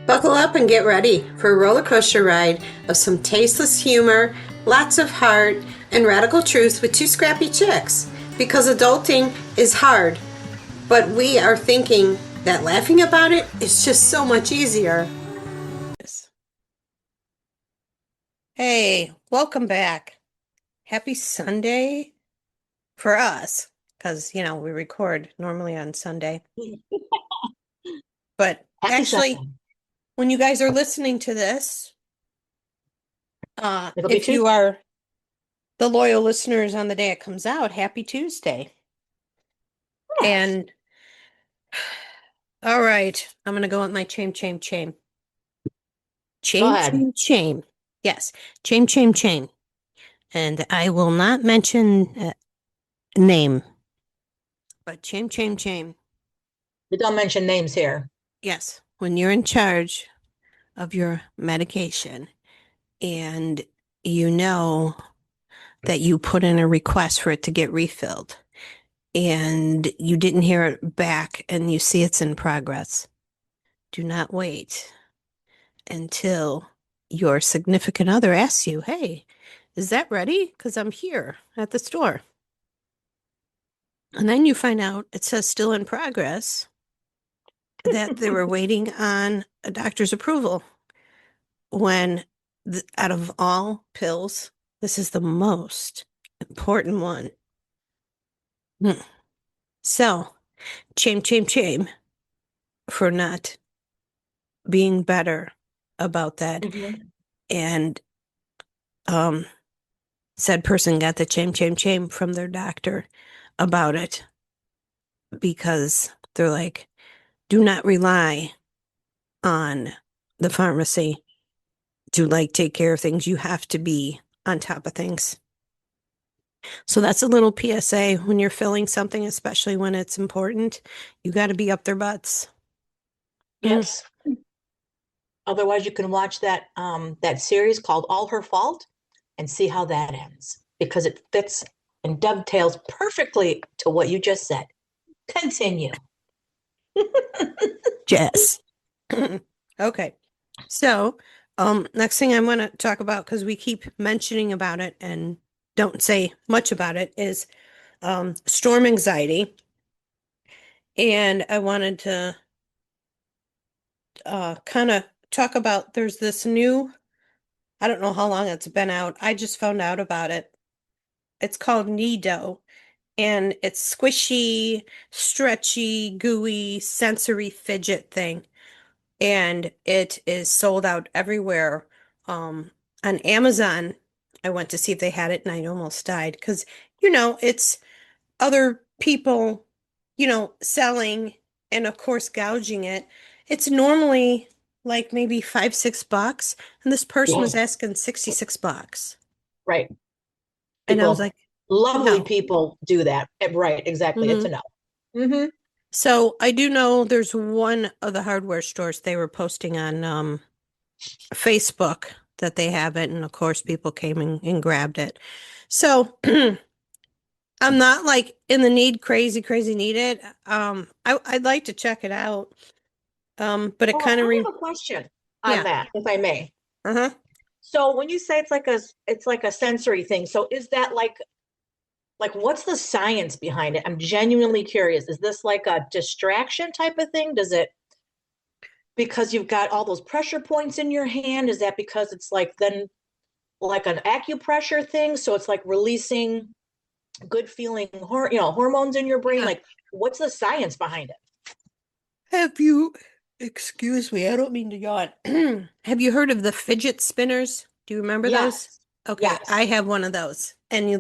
Buckle up and get ready for a roller coaster ride of some tasteless humor, lots of heart, and radical truth with two scrappy chicks. Because adulting is hard, but we are thinking that laughing about it is just so much easier. Hey, welcome back. Happy Sunday for us, because, we record normally on Sunday. But Happy actually, Sunday. when you guys are listening to this, It'll be if you Tuesday. are the loyal listeners on the day it comes out, happy Tuesday. Yes. And all right, I'm gonna go with my chame. Go ahead. Chame. Yes, chame. And I will not mention name, but chame. We don't mention names here. Yes, when you're in charge of your medication and you know that you put in a request for it to get refilled and you didn't hear it back and you see it's in progress, do not wait until your significant other asks you, hey, is that ready? Because I'm here at the store. And then you find out it says still in progress, that they were waiting on a doctor's approval when out of all pills, this is the most important one. Hmm. So, shame for not being better about that. Mhm. And um, said person got the shame from their doctor about it because they're like, do not rely on the pharmacy to take care of things. You have to be on top of things. So that's a little PSA when you're filling something, especially when it's important. You got to be up their butts. Mm. Yes. Otherwise, you can watch that series called All Her Fault and see how that ends because it fits and dovetails perfectly to what you just said. Continue. Jess. Okay. So, next thing I want to talk about, because we keep mentioning about it and don't say much about it, is storm anxiety. And I wanted to kind of talk about there's this new, I don't know how long it's been out. I just found out about it. It's called Needoh, and it's squishy, stretchy, gooey, sensory fidget thing. And it is sold out everywhere. On Amazon, I went to see if they had it and I almost died because, it's other people, selling and of course gouging it. It's normally like maybe 5, $6, and this person was Yeah. asking $66. Right. And I was People, like, lovely no. people do that. Right. Exactly. It's Hmm. a no. Hmm. So I do know there's one of the hardware stores they were posting on Facebook that they have it, and of course people came and grabbed it. So I'm not like in the need, crazy need it. I'd like to check it out. But it Oh, kind of I have a question on yeah. that, if I may. Uh-huh. So when you say it's like a sensory thing, so is that like what's the science behind it? I'm genuinely curious. Is this like a distraction type of thing? Does it because you've got all those pressure points in your hand? Is that because it's like then like an acupressure thing? So it's like releasing good feeling hormones in your brain? Yeah. Like what's the science behind it? Have you, excuse me, I don't mean to yawn. Have you heard of the fidget spinners? Do you remember those? Yes. Okay, I Yes. have one of those. And you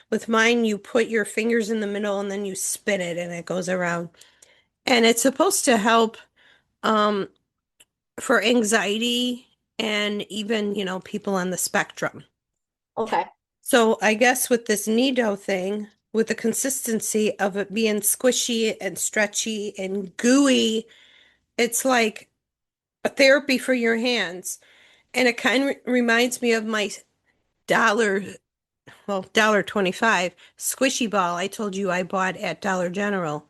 with mine, you put your fingers in the middle and then you spin it and it goes around. And it's supposed to help um for anxiety and even, people on the spectrum. Okay. So I guess with this Needoh thing, with the consistency of it being squishy and stretchy and gooey, it's like a therapy for your hands. And it kind of reminds me of my dollar, well, $1.25 squishy ball I told you I bought at Dollar General.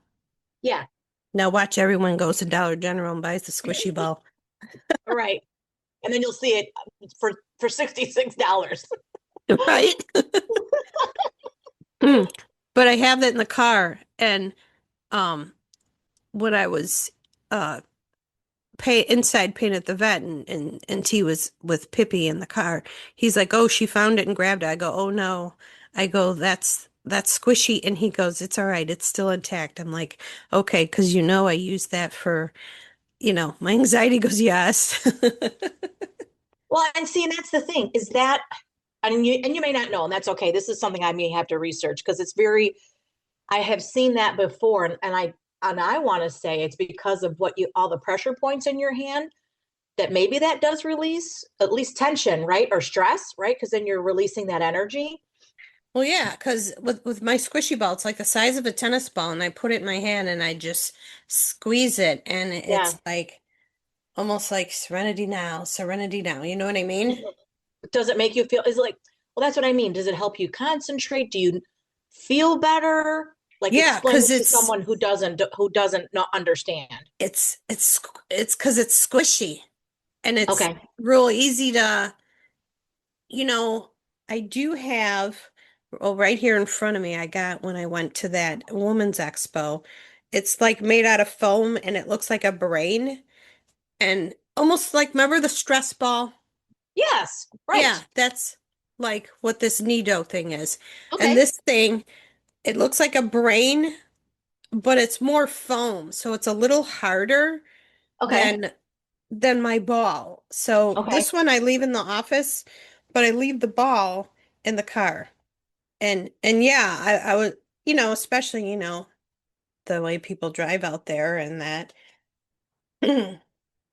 Yeah. Now watch everyone goes to Dollar General and buys the squishy ball. Right. And then you'll see it for $66. right? Mm. But I have that in the car, and um, when I was uh inside paint at the vet, and T was with Pippi in the car, he's like, "Oh, she found it and grabbed it." I go, "Oh no." I go, "That's squishy," and he goes, "It's all right. It's still intact." I'm like, "Okay," because I use that for, my anxiety goes, "Yes." Well, and see, and that's the thing is that, and you may not know, and that's okay. This is something I may have to research because it's very, I have seen that before, and I want to say it's because of what you all the pressure points in your hand that maybe that does release at least tension, right? Or stress, right? Because then you're releasing that energy. Well, yeah, because with my squishy ball, it's like the size of a tennis ball, and I put it in my hand and I just squeeze it, and Yeah. it's like almost like serenity now, serenity now. You know what I mean? Does it make you feel, is it like, well, that's what I mean. Does it help you concentrate? Do you feel better? Like Yeah, explain because this to someone who doesn't not understand. it's because it's squishy and it's Okay. real easy to, you know, I do have, oh, right here in front of me, I got when I went to that women's expo. It's like made out of foam and it looks like a brain and almost like, remember the stress ball? Yes. Yeah, Right. that's like what this Needoh thing is. And Okay. this thing, it looks like a brain, but it's more foam, so it's a little harder Okay. than my ball. So Okay. this one I leave in the office, but I leave the ball in the car. And yeah, I would, especially, the way people drive out there and that.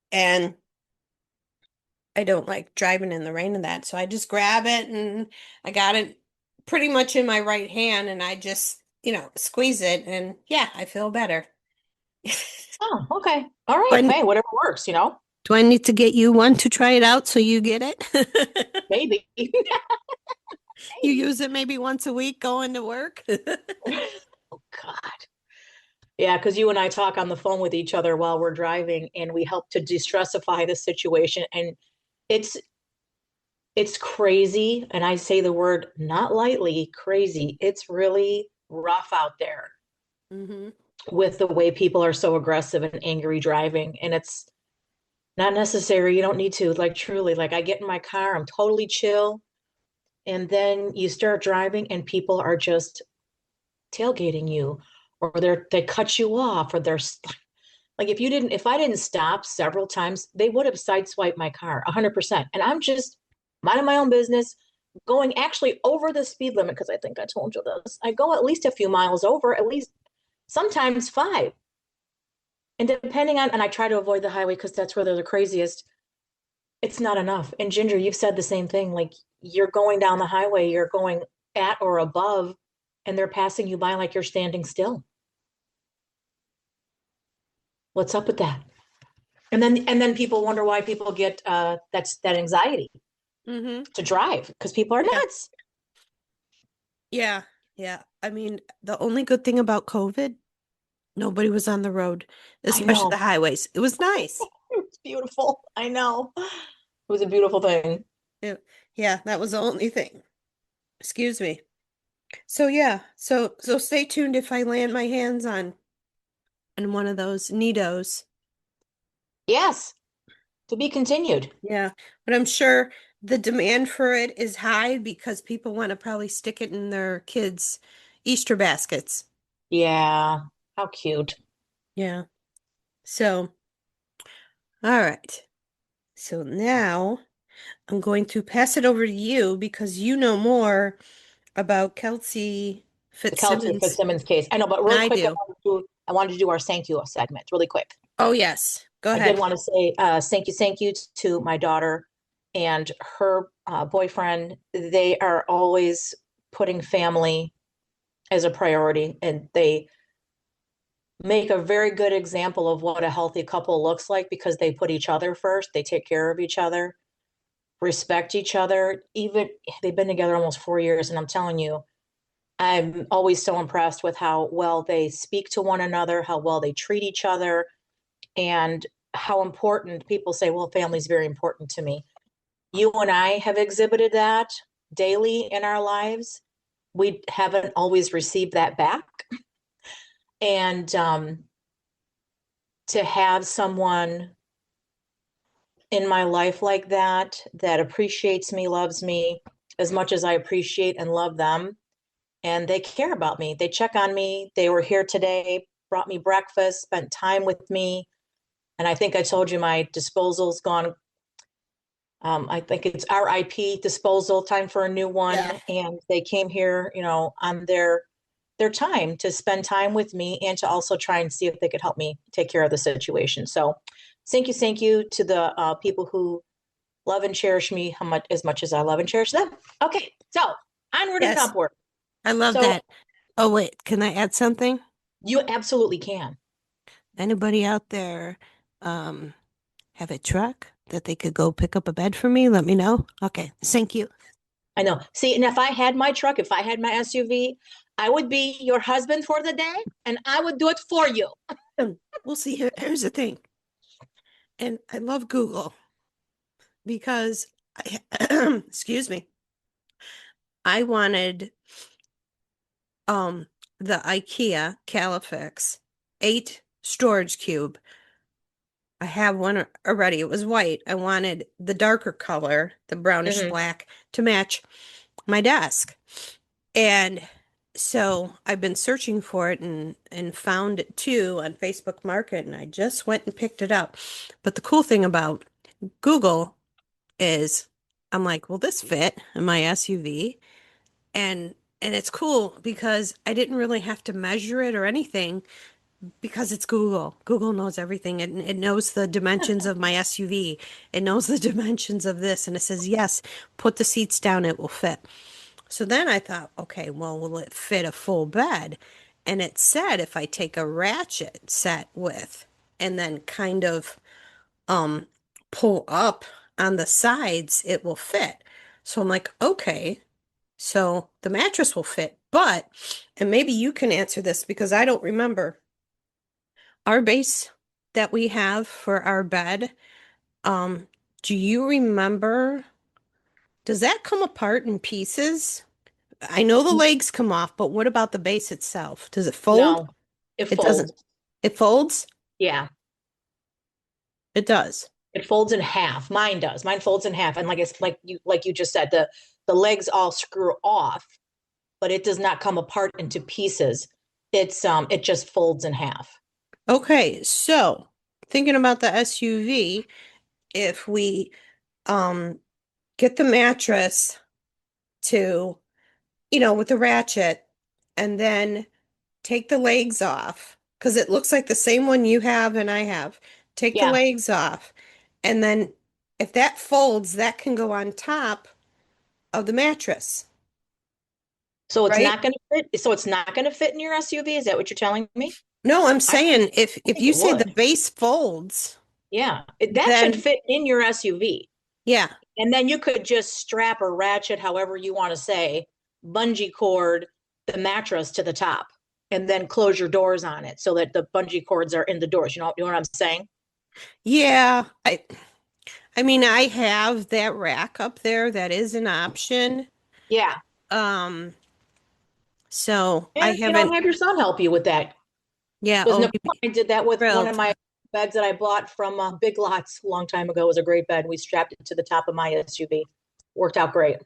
And I don't like driving in the rain and that. So I just grab it and I got it pretty much in my right hand and I just, squeeze it and yeah, I feel better. Oh, okay. All Do right. I, Hey, whatever works. do I need to get you one to try it out so you get it? Maybe. You Maybe. use it maybe once a week going to work? Oh God. Yeah, because you and I talk on the phone with each other while we're driving, and we help to de-stressify the situation. And it's it's crazy, and I say the word not lightly, crazy. It's really rough out there Hmm. with the way people are so aggressive and angry driving, and it's not necessary. You don't need to, like truly. Like I get in my car, I'm totally chill, and then you start driving, and people are just tailgating you, or they cut you off, or they're like if I didn't stop several times, they would have sideswiped my car 100%. And I'm just minding my own business, going actually over the speed limit because I think I told you this. I go at least a few miles over, at least sometimes five. And depending on, and I try to avoid the highway because that's where they're the craziest. It's not enough. And Ginger, you've said the same thing. Like you're going down the highway, you're going at or above, and they're passing you by like you're standing still. What's up with that? And then people wonder why people get that anxiety Hmm. to drive because people are Yeah. nuts. Yeah. Yeah. I mean, the only good thing about COVID, nobody was on the road, I especially the know. highways. It was nice. It's beautiful. I know. It was a beautiful thing. Yeah, that was the only thing. Excuse me. So yeah, so stay tuned if I land my hands on one of those Needos. Yes, to be continued. Yeah, but I'm sure the demand for it is high because people want to probably stick it in their kids' Easter baskets. Yeah. How cute. Yeah. So, all right. So now I'm going to pass it over to you because you know more about Kelsey The Kelsey Fitzsimmons Fitzsimmons case. I know, but than really I quick, do. I wanted to do our thank you segment really quick. Oh, yes. Go I did ahead. want to say thank you to my daughter and her boyfriend. They are always putting family as a priority, and they make a very good example of what a healthy couple looks like because they put each other first. They take care of each other, respect each other. Even they've been together almost 4 years, and I'm telling you, I'm always so impressed with how well they speak to one another, how well they treat each other, and how important people say, well, family is very important to me. You and I have exhibited that daily in our lives. We haven't always received that back. And to have someone in my life like that, that appreciates me, loves me as much as I appreciate and love them, and they care about me. They check on me. They were here today, brought me breakfast, spent time with me. And I think I told you my disposal's gone. I think it's RIP disposal, time for a new Yeah. one. And they came here, on their time to spend time with me and to also try and see if they could help me take care of the situation. So thank you to the people who love and cherish me as much as I love and cherish them. Okay, so onward and Yes, upward. I love So that. Oh, wait, can I add something? you absolutely can. Anybody out there um have a truck that they could go pick up a bed for me? Let me know. Okay, thank you. I know. See, and if I had my truck, if I had my SUV, I would be your husband for the day and I would do it for you. We'll see. Here's the thing. And I love Google because excuse me, I wanted um the IKEA Califix 8 storage cube. I have one already. It was white. I wanted the darker color, the brownish Hmm. black, to match my desk. And so I've been searching for it and found it too on Facebook Market, and I just went and picked it up. But the cool thing about Google is I'm like, will this fit in my SUV? And and it's cool because I didn't really have to measure it or anything because it's Google. Google knows everything. It knows the dimensions of my SUV. It knows the dimensions of this, and it says, yes, put the seats down, it will fit. So then I thought, okay, well, will it fit a full bed? And it said if I take a ratchet set with and then kind of um pull up on the sides, it will fit. So I'm like, okay, so the mattress will fit, but and maybe you can answer this because I don't remember our base that we have for our bed. Um, do you remember? Does that come apart in pieces? I know the legs come off, but what about the base itself? Does it fold? No, it It doesn't. folds. It folds? Yeah, It does. it folds in half. Mine does. Mine folds in half. And like it's like you just said, the legs all screw off, but it does not come apart into pieces. It just folds in half. Okay, so thinking about the SUV, if we um get the mattress to, with the ratchet and then take the legs off, because it looks like the same one you have and I have. Take the Yeah. legs off, and then if that folds, that can go on top of the mattress, So it's right? not going to fit. So it's not going to fit in your SUV. Is that what you're telling me? No, I'm I saying if think you it say the would. base folds, Yeah, that should then fit in your SUV. yeah. And then you could just strap or ratchet, however you want to say, bungee cord the mattress to the top and then close your doors on it so that the bungee cords are in the doors. You know what I'm saying? Yeah, I mean I have that rack up there that is an option. Yeah. Um, so I And, haven't, have your son help you with that. yeah, Because oh, Nicole he'd be and I did that with one of thrilled. my beds that I bought from Big Lots a long time ago. It was a great bed. We strapped it to the top of my SUV. Worked out great.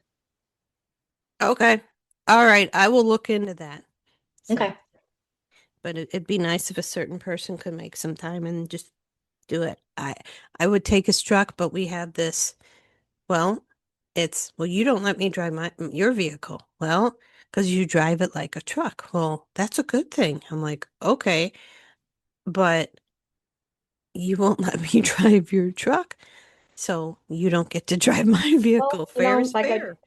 Okay. All right, I will look into that. So, Okay. but it'd be nice if a certain person could make some time and just do it. I would take a truck, but we have this. Well, well, you don't let me drive your vehicle. Well, because you drive it like a truck. Well, that's a good thing. I'm like, okay, but you won't let me drive your truck, so you don't get to drive my Well, vehicle. Fair is like I fair,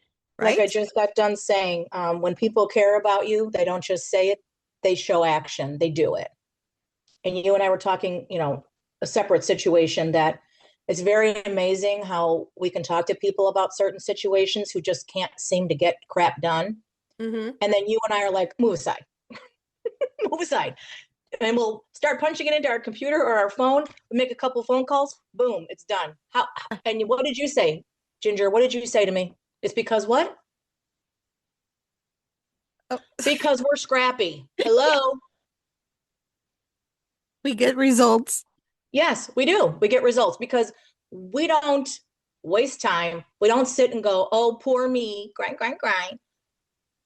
like I right? just got done saying, when people care about you, they don't just say it, they show action, they do it. And you and I were talking, a separate situation that it's very amazing how we can talk to people about certain situations who just can't seem to get crap done. Mm-hmm. And then you and I are like, move aside, move aside. and we'll start punching it into our computer or our phone. We make a couple phone calls. Boom, it's done. How? And what did you say, Ginger? What did you say to me? It's because what? Oh, Because we're scrappy. Hello. we get results. Yes, we do. We get results because we don't waste time. We don't sit and go, oh, poor me, grind, grind, grind.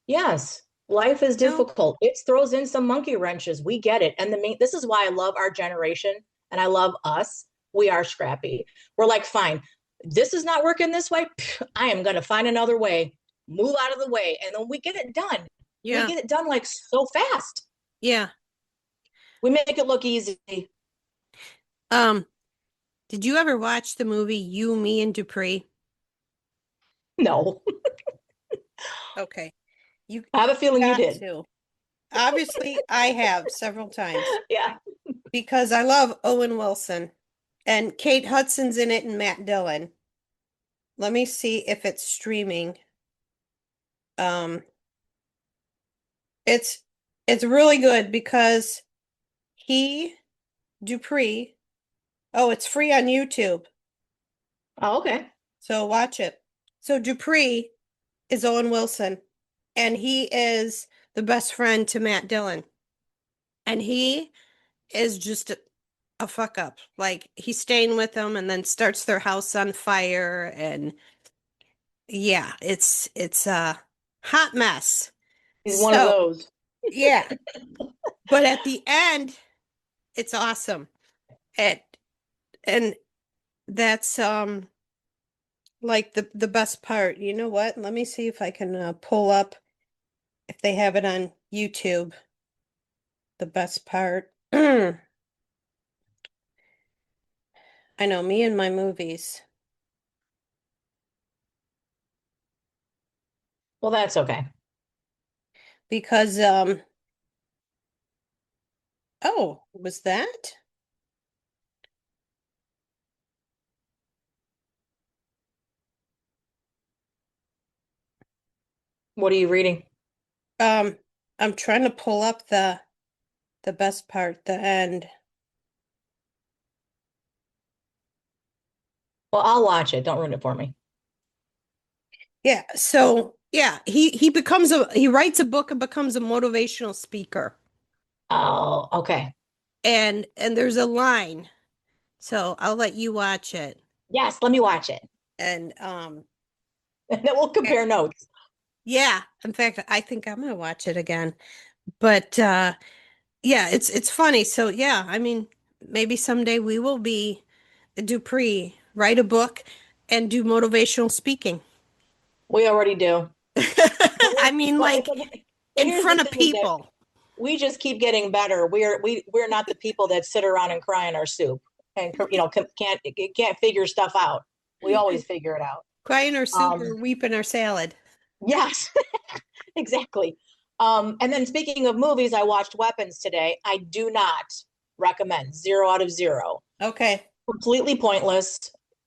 Yes, life is No. difficult. It throws in some monkey wrenches. We get it. And this is why I love our generation and I love us. We are scrappy. We're like, fine, this is not working this way. I am going to find another way, move out of the way. And then we get it done. We Yeah. get it done like so fast. Yeah. We make it look easy. Um, did you ever watch the movie You, Me, and Dupree? No, Okay. I have a You feeling you got did. to. Obviously, I have several times Yeah. because I love Owen Wilson and Kate Hudson's in it and Matt Dillon. Let me see if it's streaming. Um, it's it's really good because he Dupree. Oh, it's free on YouTube, Oh, okay. so watch it. So Dupree is Owen Wilson, and he is the best friend to Matt Dillon, and he is just a fuck up. Like he's staying with them, and then starts their house on fire, and yeah, it's a hot mess. He's one of So those. yeah, but at the end, it's awesome. It and that's like the best part. You know what? Let me see if I can pull up if they have it on YouTube. The best part. I know me and my movies Well, that's okay. because oh, was that? What are you reading? Um I'm trying to pull up the best part, the end. Well, I'll watch it. Don't ruin it for me. Yeah, so yeah, he writes a book and becomes a motivational speaker. Oh, okay. And there's a line. So I'll let you watch it. Yes, let me watch it. And And then we'll eh, compare notes. yeah, in fact, I think I'm gonna watch it again. But yeah, it's funny. So yeah, I mean, maybe someday we will be Dupree, write a book and do motivational speaking. We already do. But I mean, like but in here's the front of thing is that people. we just keep getting better. We're not the people that sit around and cry in our soup and can't figure stuff out. We always figure it out. Crying our soup Um, or weeping our salad. yes, exactly. And then speaking of movies, I watched Weapons today. I do not recommend. 0 out of 0. Okay. Completely pointless.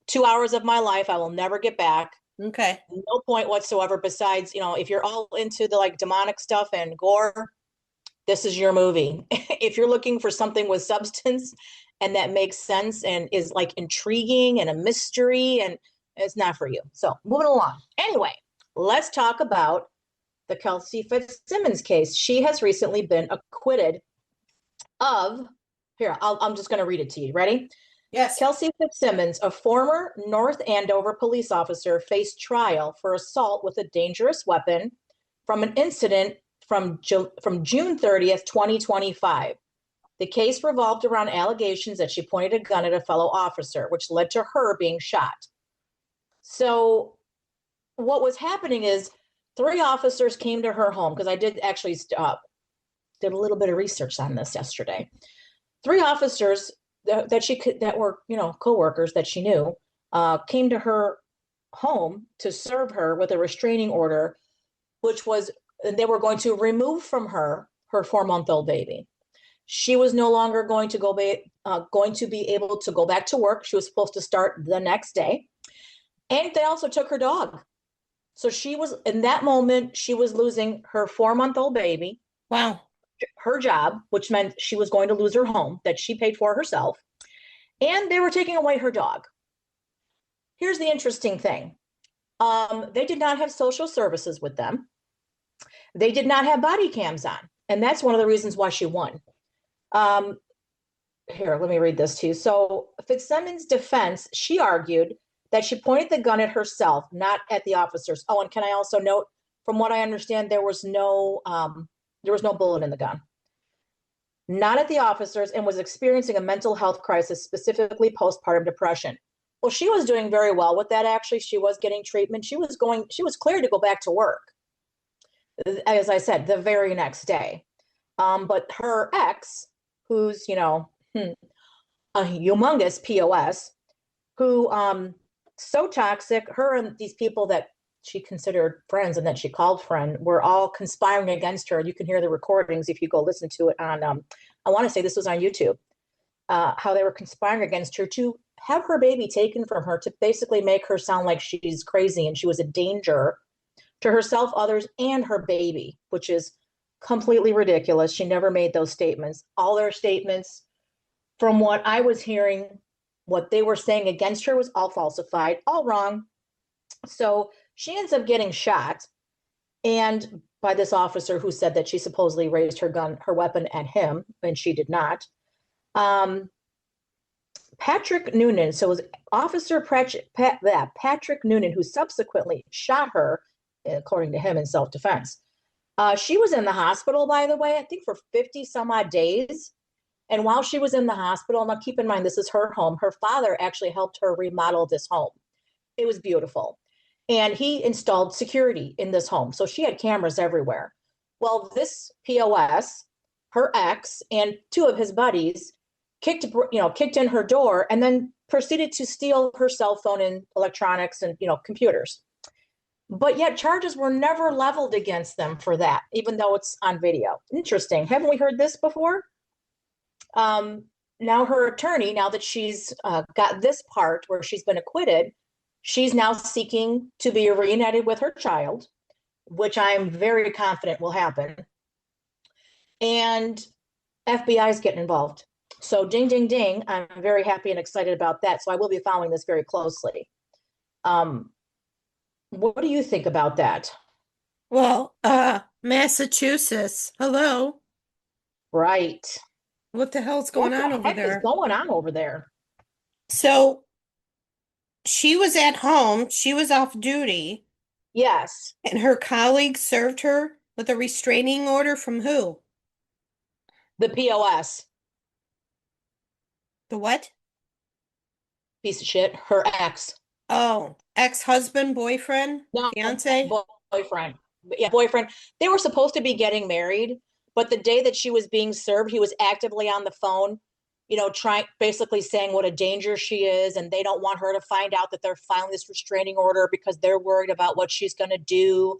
2 hours of my life I will never get back. Okay. No point whatsoever. Besides, if you're all into the like demonic stuff and gore, this is your movie. If you're looking for something with substance and that makes sense and is like intriguing and a mystery, and it's not for you. So moving along. Anyway, let's talk about the Kelsey Fitzsimmons case. She has recently been acquitted of, here, I'm just going to read it to you. Ready? Yes. Kelsey Fitzsimmons, a former North Andover police officer, faced trial for assault with a dangerous weapon from an incident from June 30th, 2025. The case revolved around allegations that she pointed a gun at a fellow officer, which led to her being shot. So, what was happening is 3 officers came to her home because I did actually did a little bit of research on this yesterday. 3 officers that were coworkers that she knew came to her home to serve her with a restraining order, which was they were going to remove from her 4-month-old baby. She was no longer going to going to be able to go back to work. She was supposed to start the next day, and they also took her dog. So she was in that moment. She was losing her 4-month-old baby. Wow. her job, which meant she was going to lose her home that she paid for herself, and they were taking away her dog. Here's the interesting thing. They did not have social services with them. They did not have body cams on. And that's one of the reasons why she won. Um, Here, let me read this to you. So Fitzsimmons' defense, she argued that she pointed the gun at herself, not at the officers. Oh, and can I also note, from what I understand, there was no bullet in the gun, not at the officers, and was experiencing a mental health crisis, specifically postpartum depression. Well, she was doing very well with that. Actually, she was getting treatment. She was cleared to go back to work, as I said, the very next day. But her ex, who's, a humongous POS, who so toxic, her and these people that she considered friends and that she called friend were all conspiring against her. You can hear the recordings if you go listen to it on I want to say this was on YouTube, how they were conspiring against her to have her baby taken from her, to basically make her sound like she's crazy and she was a danger to herself, others, and her baby, which is completely ridiculous. She never made those statements. All their statements, from what I was hearing, what they were saying against her was all falsified, all wrong. So she ends up getting shot, and by this officer who said that she supposedly raised her weapon at him, and she did not. Patrick Noonan, so it was Officer Patrick Noonan, who subsequently shot her, according to him, in self-defense. She was in the hospital, by the way, I think for 50 some odd days. And while she was in the hospital, now keep in mind, this is her home. Her father actually helped her remodel this home. It was beautiful. And he installed security in this home. So she had cameras everywhere. Well, this POS, her ex, and two of his buddies kicked in her door and then proceeded to steal her cell phone and electronics and, computers. But yet charges were never leveled against them for that, even though it's on video. Interesting. Haven't we heard this before? Now her attorney, now that she's got this part where she's been acquitted, she's now seeking to be reunited with her child, which I'm very confident will happen. And FBI is getting involved. So ding, ding, ding. I'm very happy and excited about that. So I will be following this very closely. What do you think about that? Well, Massachusetts. Hello. Right. What the hell's What going on the over heck is there? going on over there? So she was at home, she was off duty, Yes. and her colleague served her with a restraining order from who? The POS. The what? Piece of shit. Her ex. Oh, ex-husband, boyfriend, No, fiance? boyfriend. Yeah, boyfriend. They were supposed to be getting married, but the day that she was being served, he was actively on the phone, trying, basically saying what a danger she is, and they don't want her to find out that they're filing this restraining order because they're worried about what she's going to do.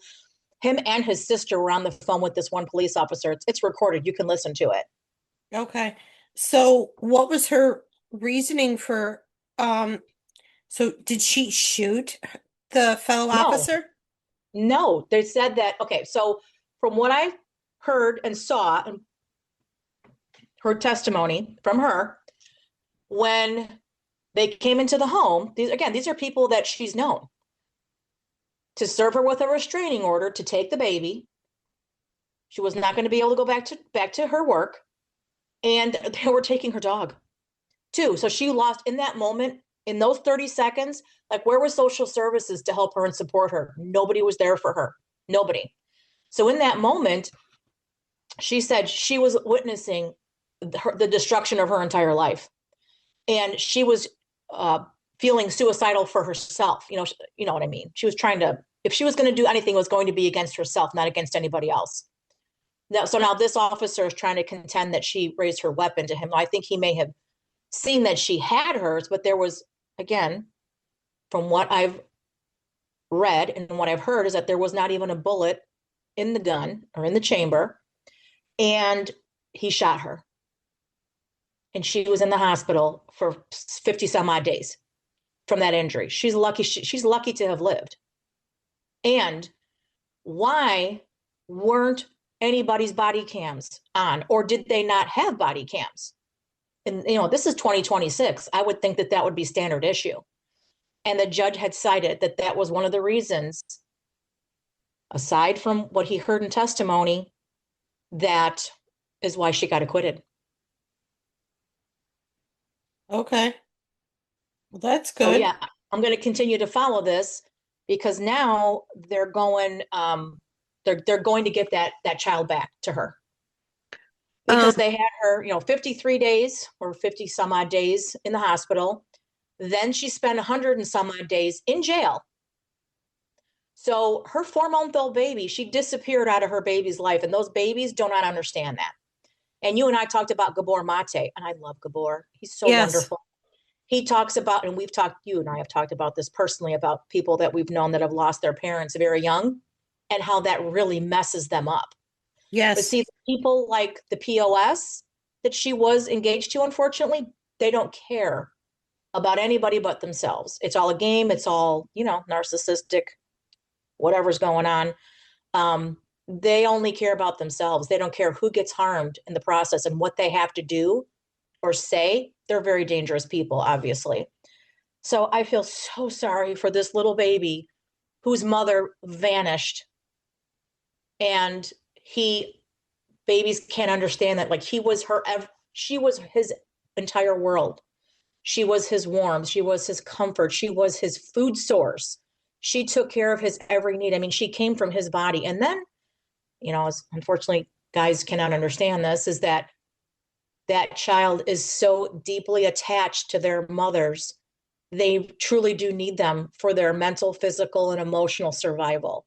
Him and his sister were on the phone with this one police officer. It's recorded. You can listen to it. Okay. So what was her reasoning for so did she shoot the fellow No, officer? no. They said that, okay, so from what I heard and saw and heard testimony from her, when they came into the home, these are people that she's known, to serve her with a restraining order to take the baby. She was not going to be able to go back to her work, and they were taking her dog too. So she lost in that moment, in those 30 seconds. Like, where was social services to help her and support her? Nobody was there for her. Nobody. So in that moment, she said she was witnessing the destruction of her entire life, and she was feeling suicidal for herself. You know what I mean? She was trying to, if she was going to do anything, it was going to be against herself, not against anybody else. So now this officer is trying to contend that she raised her weapon to him. I think he may have seen that she had hers, but there was, again, from what I've read and what I've heard, is that there was not even a bullet in the gun or in the chamber, and he shot her. And she was in the hospital for 50 some odd days from that injury. She's lucky. She's lucky to have lived. And why weren't anybody's body cams on, or did they not have body cams? And this is 2026. I would think that that would be standard issue. And the judge had cited that that was one of the reasons, aside from what he heard in testimony, that is why she got acquitted. Okay. Well, that's So good. yeah, I'm going to continue to follow this because now they're going to get that child back to her Um, because they had her, 53 days or 50 some odd days in the hospital. Then she spent 100 and some odd days in jail. So her 4-month-old baby, she disappeared out of her baby's life, and those babies do not understand that. And you and I talked about Gabor Mate, and I love Gabor. He's so yes. wonderful. He talks about, and you and I have talked about this personally, about people that we've known that have lost their parents very young and how that really messes them up. But Yes. see, people like the POS that she was engaged to, unfortunately, they don't care about anybody but themselves. It's all a game. It's all, narcissistic, whatever's going on. They only care about themselves. They don't care who gets harmed in the process and what they have to do or say. They're very dangerous people, obviously. So I feel so sorry for this little baby whose mother vanished. And babies can't understand that. Like she was his entire world. She was his warmth. She was his comfort. She was his food source. She took care of his every need. I mean, she came from his body. And then, unfortunately, guys cannot understand this, is that that child is so deeply attached to their mothers. They truly do need them for their mental, physical, and emotional survival.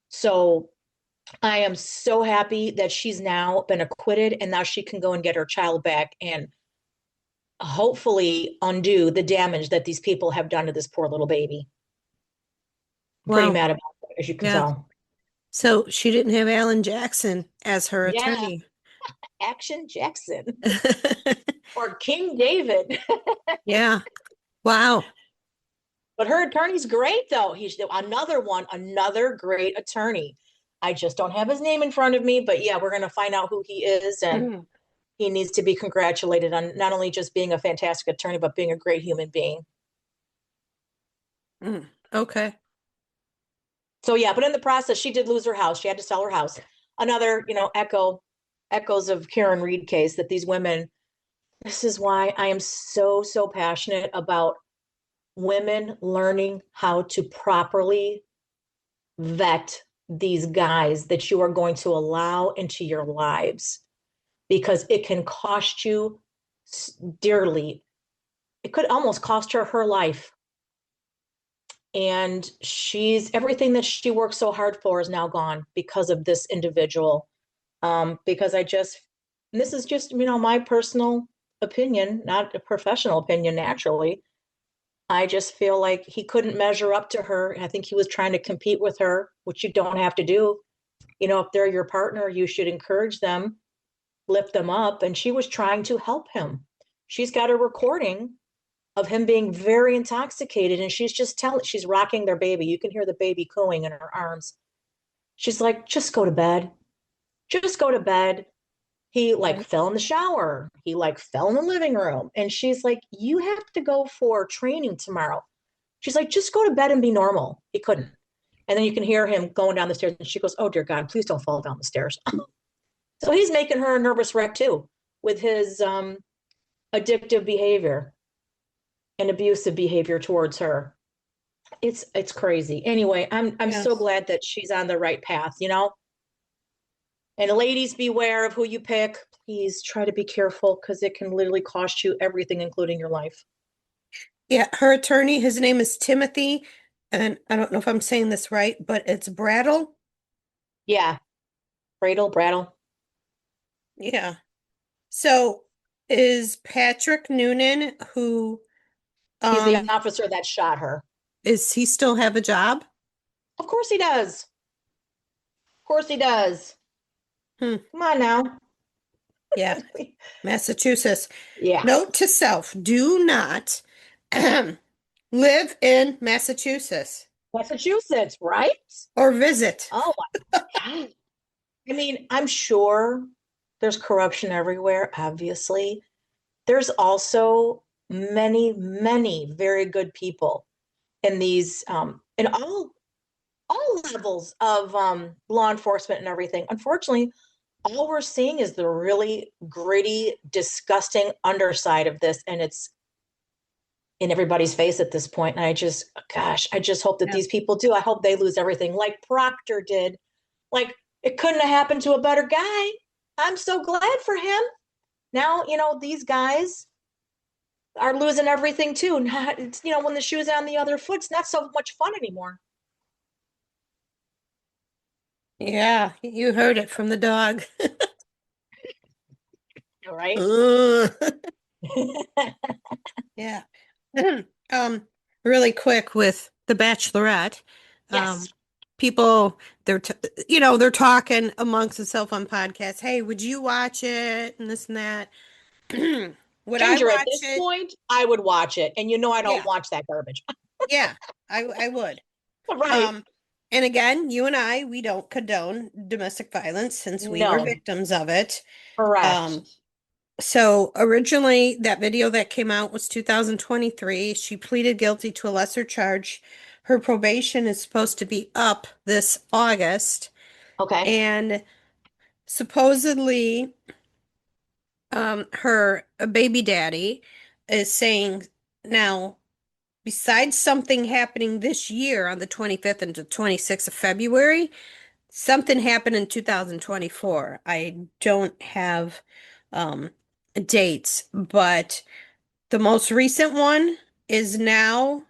So I am so happy that she's now been acquitted and now she can go and get her child back and hopefully undo the damage that these people have done to this poor little baby. I'm pretty Wow. mad about it, as you can Yeah. tell. So she didn't have Alan Jackson as her Yeah, attorney. Action Jackson or King David. Yeah. Wow. But her attorney's great, though. He's another great attorney. I just don't have his name in front of me, but yeah, we're going to find out who he is. And Mm, he needs to be congratulated on not only just being a fantastic attorney, but being a great human being. okay. So yeah, but in the process, she did lose her house. She had to sell her house. Another, echoes of Karen Reed case that these women, this is why I am so, so passionate about women learning how to properly vet these guys that you are going to allow into your lives because it can cost you dearly. It could almost cost her life. And everything that she worked so hard for is now gone because of this individual. Because and this is just, my personal opinion, not a professional opinion, naturally. I just feel like he couldn't measure up to her. I think he was trying to compete with her, which you don't have to do. If they're your partner, you should encourage them, lift them up. And she was trying to help him. She's got a recording of him being very intoxicated, and she's rocking their baby. You can hear the baby cooing in her arms. She's like, just go to bed. Just go to bed. He like Okay. fell in the shower. He like fell in the living room. And she's like, you have to go for training tomorrow. She's like, just go to bed and be normal. He couldn't. And then you can hear him going down the stairs. And she goes, oh, dear God, please don't fall down the stairs. So he's making her a nervous wreck too with his addictive behavior and abusive behavior towards her. It's crazy. Anyway, I'm so Yes. glad that she's on the right path. And ladies, beware of who you pick. Please try to be careful because it can literally cost you everything, including your life. Yeah, her attorney, his name is Timothy, and I don't know if I'm saying this right, but it's Brattle. Yeah, Brattle. Yeah. So is Patrick Noonan, who He's the um officer that shot her. is he still have a job? Of course he does. Of course he does. Hmm. Come on now. Yeah, Massachusetts. Yeah. Note to self, do not live in Massachusetts Massachusetts, right? or visit. Oh my God. I mean, I'm sure there's corruption everywhere, obviously. There's also many, many very good people in these in all levels of law enforcement and everything. Unfortunately, all we're seeing is the really gritty, disgusting underside of this, and it's in everybody's face at this point. And gosh, I just hope that Yeah. these people do. I hope they lose everything like Proctor did. Like it couldn't have happened to a better guy. I'm so glad for him. Now, these guys are losing everything too. Not, it's, when the shoe's on the other foot, it's not so much fun anymore. Yeah, you heard it from the dog. All right. Ugh. Yeah. Um, really quick with The Bachelorette. Um, Yes. people they're t they're talking amongst themselves on podcasts. Hey, would you watch it? And this and that. Would I Ginger, at watch this it? point, I would watch it. And I don't Yeah, watch that garbage. yeah, I would. Right. Um, and again, you and I, we don't condone domestic violence since we were No, victims of it. correct. Um, So originally, that video that came out was 2023. She pleaded guilty to a lesser charge. Her probation is supposed to be up this August, Okay. and supposedly, her baby daddy is saying now, besides something happening this year on the 25th and the 26th of February, something happened in 2024. I don't have um, dates, but the most recent one is now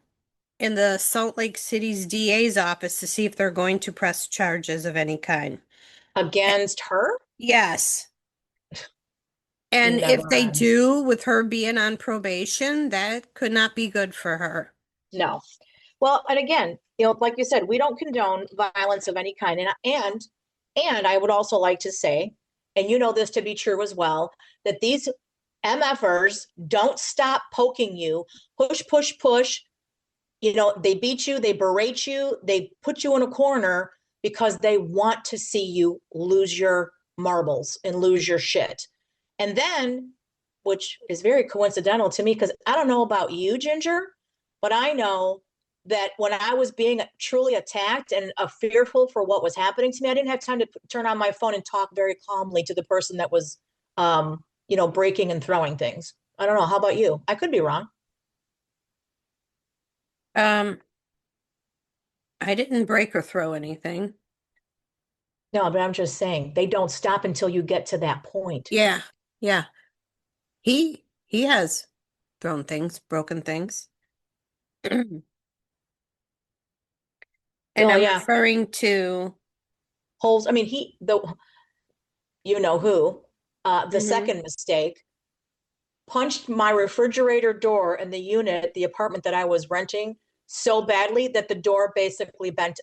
in the Salt Lake City's DA's office to see if they're going to press charges of any kind. Against her? Yes. And if Never they mind. do, with her being on probation, that could not be good for her. No. Well, and again, like you said, we don't condone violence of any kind. And I would also like to say, and you know this to be true as well, that these MFers don't stop poking you, push, push, push. They beat you, they berate you, they put you in a corner because they want to see you lose your marbles and lose your shit. And then, which is very coincidental to me, because I don't know about you, Ginger, but I know that when I was being truly attacked and fearful for what was happening to me, I didn't have time to turn on my phone and talk very calmly to the person that was, breaking and throwing things. I don't know. How about you? I could be wrong. Um, I didn't break or throw anything. No, but I'm just saying they don't stop until you get to that point. Yeah, yeah. He has thrown things, broken things. And Oh I'm yeah, referring to, holes. I mean, you know who, the mhm. second mistake punched my refrigerator door in the unit, the apartment that I was renting, so badly that the door basically bent,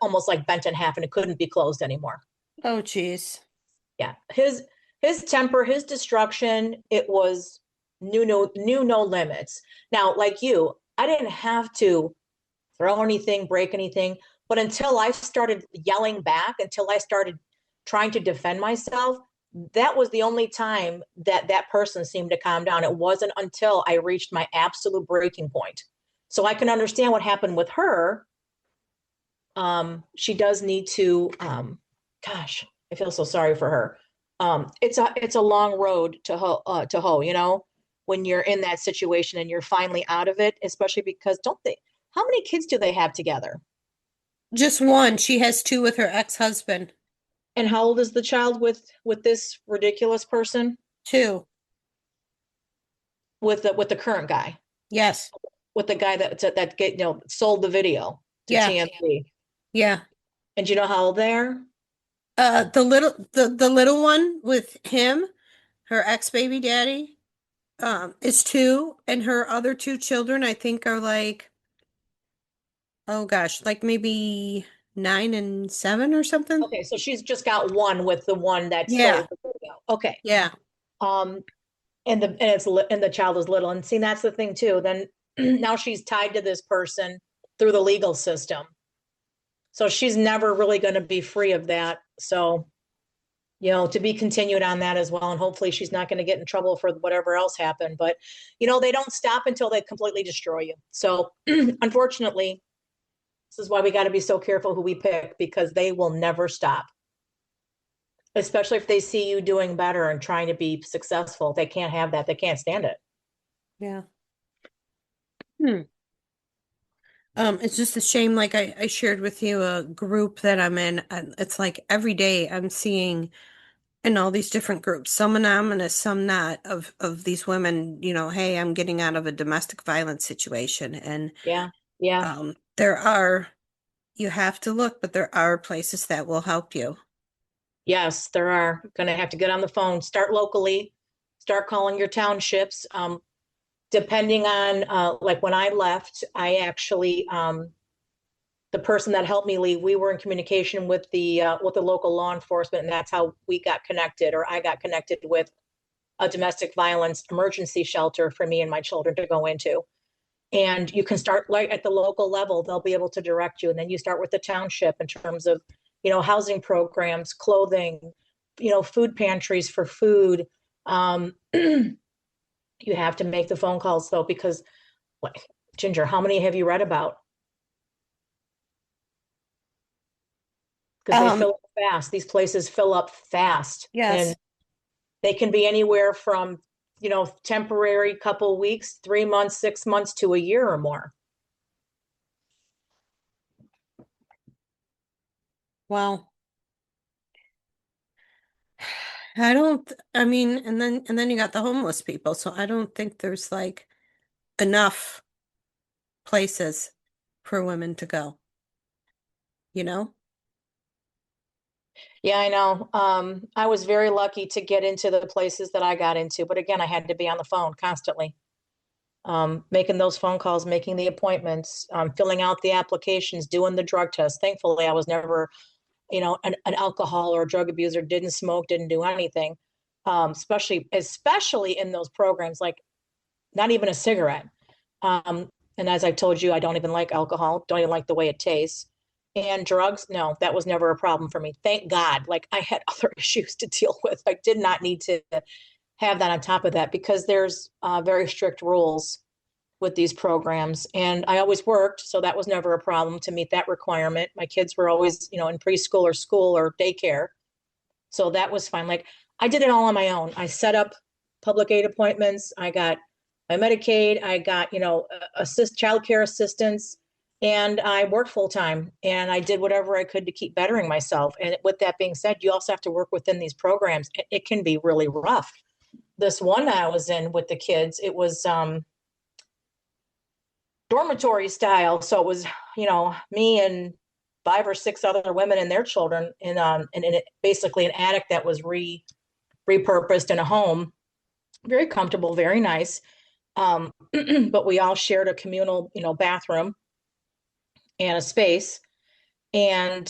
almost like bent in half, and it couldn't be closed anymore. Oh, geez. Yeah, his temper, his destruction, it was knew no limits. Now, like you, I didn't have to throw anything, break anything. But until I started yelling back, until I started trying to defend myself, that was the only time that that person seemed to calm down. It wasn't until I reached my absolute breaking point. So I can understand what happened with her. She does need to, gosh, I feel so sorry for her. It's a long road to hoe, when you're in that situation and you're finally out of it, especially because don't they, how many kids do they have together? Just one. She has two with her ex-husband. And how old is the child with this ridiculous person? Two. With the current guy, Yes. with the guy that sold the video to Yeah. TMZ. Yeah. And do you know how old they are? The little one with him, her ex-baby daddy, is two, and her other two children, I think, are like, oh gosh, like maybe 9 and 7 or something. Okay, so she's just got one with the one that Yeah. sold the video. Okay. Yeah. Um, and the child is little. And see, that's the thing too. Then now she's tied to this person through the legal system. So she's never really going to be free of that. So To be continued on that as well. And hopefully she's not going to get in trouble for whatever else happened. But, they don't stop until they completely destroy you. So, unfortunately, this is why we got to be so careful who we pick because they will never stop, especially if they see you doing better and trying to be successful. They can't have that. They can't stand it. Yeah. Hmm. It's just a shame. Like I shared with you a group that I'm in, and it's like every day I'm seeing in all these different groups, some anonymous, some not, of these women, hey, I'm getting out of a domestic violence situation. And Yeah. Yeah. there are, you have to look, but there are places that will help you. Yes, there are. Going to have to get on the phone, start locally, start calling your townships. Depending on, like when I left, I actually, the person that helped me leave, we were in communication with the local law enforcement, and that's how we got connected, or I got connected with a domestic violence emergency shelter for me and my children to go into. And you can start like at the local level, they'll be able to direct you. And then you start with the township in terms of, housing programs, clothing, food pantries for food. You have to make the phone calls though, because like, Ginger, how many have you read about? Because they Um, fill up fast. These places fill up fast. And yes. they can be anywhere from, temporary couple weeks, 3 months, 6 months to a year or more. Well, I mean, and then you got the homeless people, so I don't think there's like enough places for women to go, you know? Yeah, I know. I was very lucky to get into the places that I got into, but again, I had to be on the phone constantly, making those phone calls, making the appointments, filling out the applications, doing the drug test. Thankfully, I was never, an alcohol or a drug abuser, didn't smoke, didn't do anything. Especially in those programs, like not even a cigarette. And as I told you, I don't even like alcohol, don't even like the way it tastes. And drugs, no, that was never a problem for me. Thank God. Like I had other issues to deal with. I did not need to have that on top of that because there's very strict rules with these programs. And I always worked, so that was never a problem to meet that requirement. My kids were always, in preschool or school or daycare. So that was fine. Like I did it all on my own. I set up public aid appointments. I got my Medicaid. I got, childcare assistance, and I worked full time. And I did whatever I could to keep bettering myself. And with that being said, you also have to work within these programs. It can be really rough. This one I was in with the kids, it was dormitory style. So it was, me and 5 or 6 other women and their children in basically an attic that was repurposed in a home. Very comfortable, very nice. But we all shared a communal, bathroom and a space. And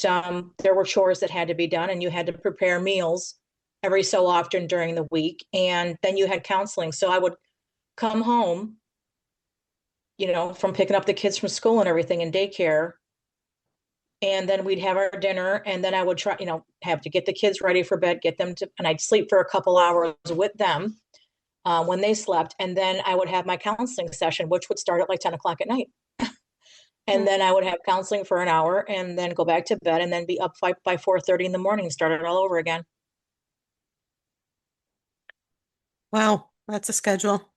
there were chores that had to be done, and you had to prepare meals every so often during the week. And then you had counseling. So I would come home, from picking up the kids from school and everything in daycare. And then we'd have our dinner, and then I would try, have to get the kids ready for bed, get them to, and I'd sleep for a couple hours with them when they slept. And then I would have my counseling session, which would start at like 10 o'clock at night. And then I would have counseling for an hour and then go back to bed and then be up by 4:30 in the morning and start it all over again. Wow, that's a schedule.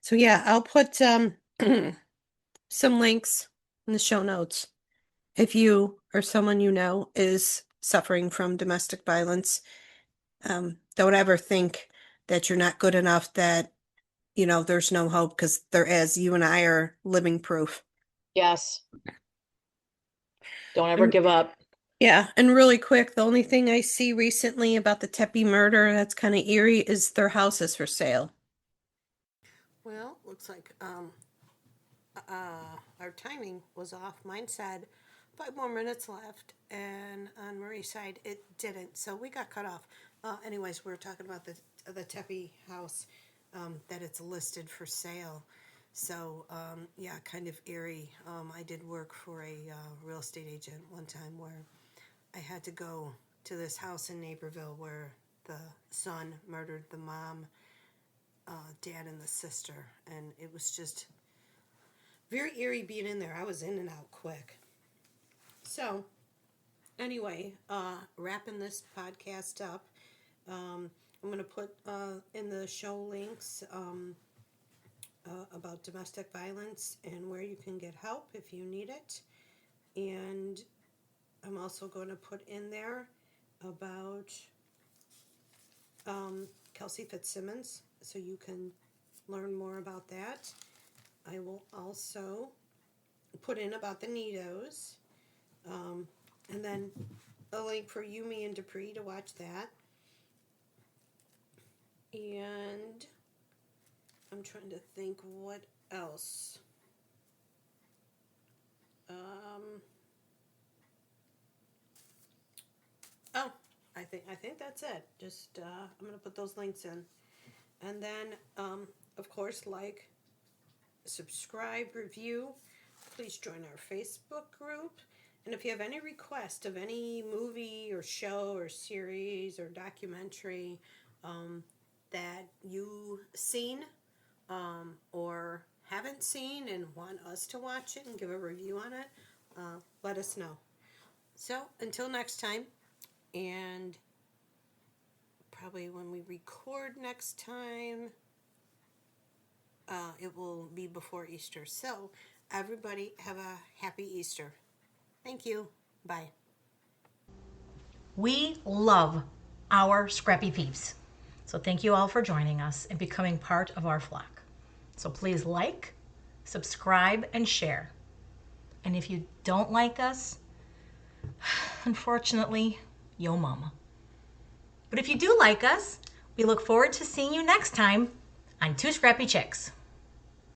So yeah, I'll put some links in the show notes. If you or someone you know is suffering from domestic violence, don't ever think that you're not good enough, that, there's no hope, because there is. You and I are living proof. Yes. Don't ever And give up. yeah, and really quick, the only thing I see recently about the Tepe murder that's kind of eerie is their house is for sale. Well, looks like our timing was off. Mine said 5 more minutes left, and on Marie's side, it didn't. So we got cut off. Anyways, we were talking about the Tepe house, that it's listed for sale. So yeah, kind of eerie. I did work for a real estate agent one time where I had to go to this house in Naperville where the son murdered the mom, dad, and the sister. And it was just very eerie being in there. I was in and out quick. So, anyway, wrapping this podcast up, I'm going to put in the show links about domestic violence and where you can get help if you need it. And I'm also going to put in there about Kelsey Fitzsimmons so you can learn more about that. I will also put in about the Needohs, and then a link for Yumi and Dupree to watch that. And I'm trying to think what else. Oh, I think that's it. Just I'm gonna put those links in, and then of course, like, subscribe, review. Please join our Facebook group. And if you have any request of any movie or show or series or documentary that you've seen or haven't seen and want us to watch it and give a review on it, let us know. So until next time, and probably when we record next time, it will be before Easter. So everybody have a happy Easter. Thank you. Bye. We love our scrappy peeps. So thank you all for joining us and becoming part of our flock. So please like, subscribe, and share. And if you don't like us, unfortunately, yo mama. But if you do like us, we look forward to seeing you next time on Two Scrappy Chicks.